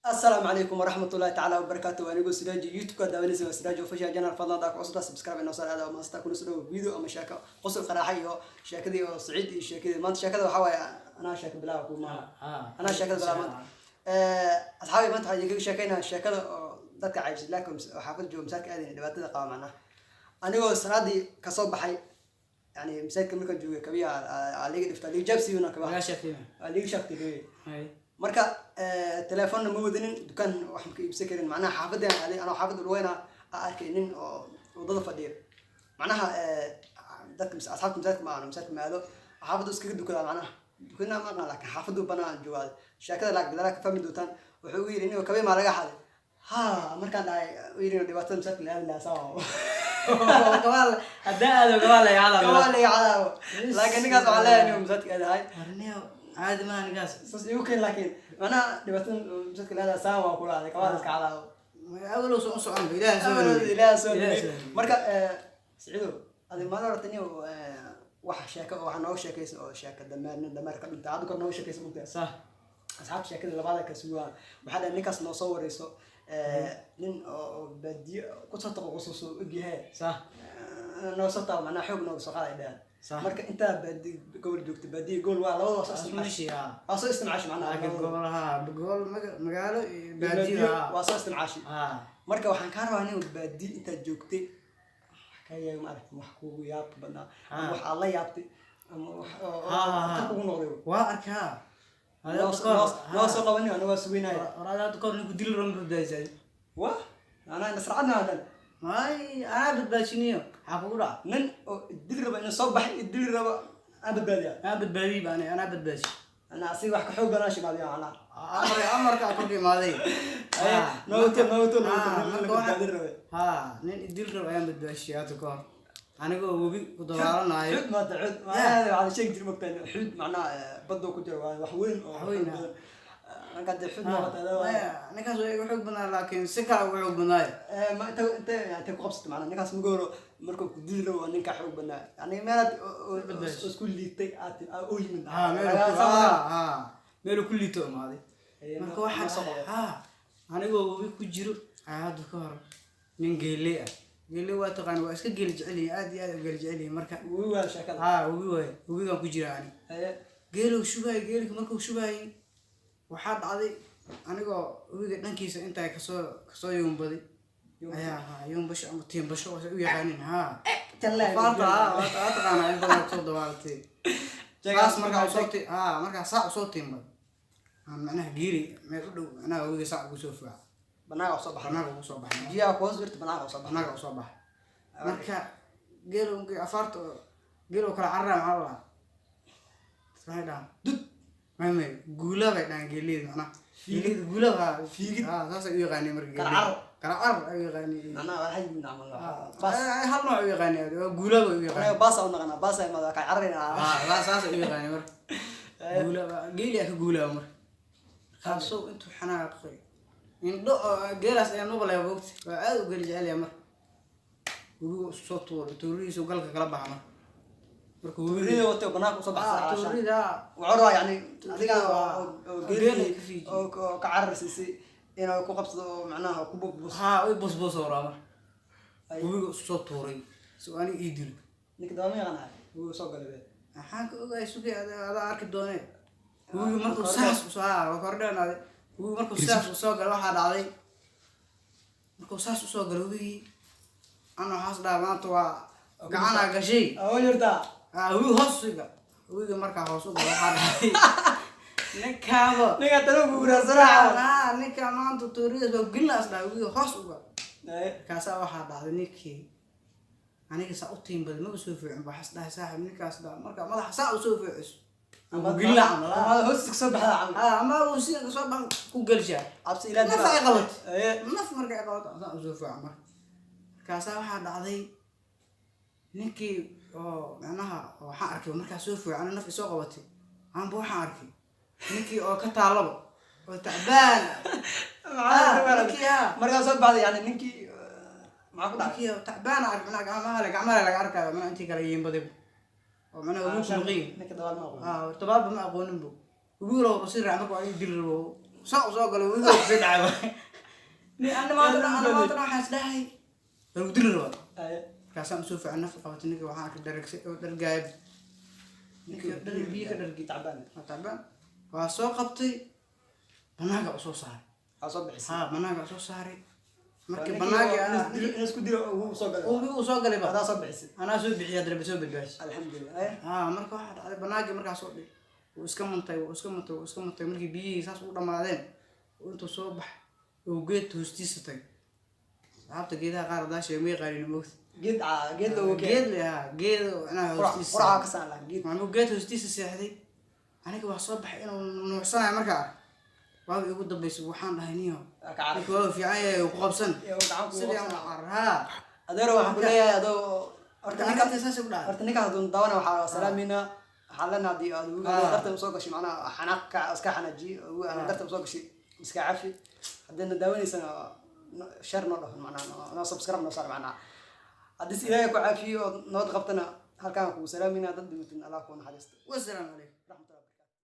السلام عليكم ورحمة الله تعالى وبركاته. وأنا أقول سراج يوتيوب كذا ونسي سراج وفشة جنر فضلا داك عصدا سبسكرايب إنه صار هذا وما استكون سلو فيديو أما شاكا قصة قراحي أو شاكدي أو سعيد شاكدي ما أنت شاكدي وحوي أنا شاكد بلا وما أنا شاكد بلا ما أصحابي ما أنت حاجة شاكينا شاكد ذاك عايز لكم حافظ جو مساك أذن دبعت ذا قام معنا. أنا أقول سرادي كصوب حي يعني مساك ملك جو كبير عليه دفتر اللي جاب سيونا كبار. لا شاكي عليه شاكتي كبير. marka telefoon ma wadanin dukaan wax ma iibsan karin macnaha xaafadeen ana xaafad ulweyna arkaynin oo wadada fadhiyo macnaha dadka asxaabta masaadka maado xaafadu iskaga dukada macnaha dukaana ma aqaan laakiin xaafadu banaan joogaad sheekada laag bidala ka fahmi doontaan wuxuu yiri inuu kabay ma laga xaday ha markaan dhahay yiri dhibaatada masaadka la hadlaa sawa kamal hadaado kamal ay hada laakiin ninkaas waxa leeyahay inuu masaadka aadahay عادي ما نقاس يمكن لكن أنا دبتون بشكل هذا سامع وكل هذا كمان على أول وصل صعب إلى سؤال مركا سعيدو هذه ما درتني واحد شاكة واحد نوع شاكة أو شاكة دمار كم أنت عندك نوع شاكة اسمه صح أصحاب شاكة اللي بعدها كسوان وحدا نكاس نصور يسو لين بدي كنت أطلع قصص الجهاد صح نوصلت معنا حب نوصل على ده marka inta baadi gool joogto baadi gool waa labada soo ismaashi soo isticmaashi macnaha gool magaalo baadi waa soo isticmaashi marka waxaan ka rabaa inuu baadi inta joogtay wax ka yahay ma aragtay wax kugu yaab badnaa wax alla yaabtay ama wax ka kugu noqday waa arkaa noo soo qabanay aniga suuginay walaalaha koor ninku dil ran badbaysay waa ana nasracna hadan ماي أنا بدباشينيو حقوقه من الدل ربع إنه صبح الدل ربع أنا بدبادية أنا بدبادي باني أنا بدباشي أنا أصير واحد كحوق أنا شيء ماذي أنا أمر كأكل ماذي نوتو ها نين الدل ربع أنا بدباشي هاتكم أنا جو وبي ودوارنا حد ما تعد ما هذا على شيء كثير مقتنع حد معناه بدو كتير وحوين أنا قد الحب ما هذا أنا كان سوي حب بنا لكن سكر وحب بنا ما أنت يعني تقبضت معنا أنا كاس مقولوا مركب ديلو أنك حب بنا يعني ما بس كل اللي تأتي أوي من ماله كل توم هذه مركب واحد أنا جو بيكجرو هذا كار من قليل قليل واتقان واسك قليل جعلي عادي قليل جعلي مركب ويوال شكل ويوال كان كجرا يعني قالوا شو باي قالك مركب شو باي waxaa dhacday anigoo wiiga dhankiisa inta kasoo yuumbadi ayaa yuumbasho ama tiimbasho u yaqaanin faarta taqaana in badan soo dawaalatay jaas markaa saac soo tiimbad macnaha giiri meel u dhow anaa wiiga saac ugu soo fuuca banaaga soo baxay jiyaa koos birta banaaga soo baxay marka geelowgii afaarta geelow kala carraa maxaa la dhahaa ismahay dud ما قولا بعدين قليل معنا في قولا في أساس يغني مرة كرعر يغني أنا واحد من عمل بس هل نوع يغني قولا يغني باص أو نغنى باص ما ذاك عرنا لا أساس يغني مرة قولا قليل يا قولا مرة خاصو أنتو حنا أخوي إن دو جلس يعني نقول يا وقت عاد قليل جالي مرة وصوت توريس وقلك كلام بعمر توريده وتو بناك وصبح توريده وعروة يعني adiga geeli oo ka carrisay inuu ku qabsado macnaha ku bubus way busbus oo raama uu soo tuuray su'aani idil ninka daamiyaana uu soo galay waxaan ka ogaay suuqii ada arki doonay uu markuu saas soo kordhanaday uu markuu saas soo galay waxa dhacday markuu saas soo galay uu ana haas dhaamaanto waa gacana gashay oo yirta uu hoosiga uu markaa hoos u galay waxa dhacday ninka talo guurasana ninka maanta tuuriyada oo gilas dhaa uu hoos u galay kaasa waxa dhacday ninkii aniga saa u tiimbad ma soo fiicin baa xasdaa saaxib ninkaas dhaa marka madaxa saa u soo fiicis ama gilla ama hoos soo baxda ama uu si soo bax ku galsha absi ila dira naf qabat naf marka ay qabat saa u soo fiicin marka kaasa waxa dhacday ninkii oo macnaha waxa arkay marka soo fiicin naf soo qabatay aan buu waxa arkay ninkii oo ka taalaba oo tacbaan marka soo baxday yani ninkii ma ku dhacay tacbaan aragna gacmaha laga arkayo ma intii kala yiinbaday oo mana ugu suuqay ninka dabaal ma aqoon dabaal ma aqoonin buu ugu roo sir raacay markuu ay dil rabo soo galo wiiga ku sii dhacay ni ana maanta waxaas dhahay lagu dili rabo kaasaan soo fiican naf qabatay ninka waxaan ka daragsay oo dargaayb ninka biyo ka dhargi tacbaan waa soo qabtay banaaga soo saaray soo bixisay banaaga soo saaray markii banaaga ana isku dilo uu soo galay adaa soo bixisay anaa soo bixiyay darbi soo badbaashay alxamdulillah marka waxa dhacday banaaga markaa soo dhig uu iska mantay markii biyihii saas u dhamaadeen intuu soo bax uu geed hoostiisa tagay saxaabta geedaha qaar daashay may qaarin moogta geed ana hoostiisa quraca ka saan geed hoostiisa seexday aniga waa soo baxay inuu nuuxsanayo markaa waaga ugu dambeysay waxaan dhahay niyo waa fiican yahay ku qabsan sidii aan arhaa adeero waxaan ku leeyahay adoo horta ninka haduu daawana waxaa salaamina waxaan leenahay haddii aad ugu dartan soo gashay macnaha xanaaqka iska xanajiy dartan soo gashay iska cafi haddayna daawanaysana share noo dhahon macnaha noo subscribe noo saar macnaha haddii si ilaahay ku caafiyo ood nabad qabtana halkaan kugu salaamina dad dhimatin allah ku naxariisto wassalaamu calaykum.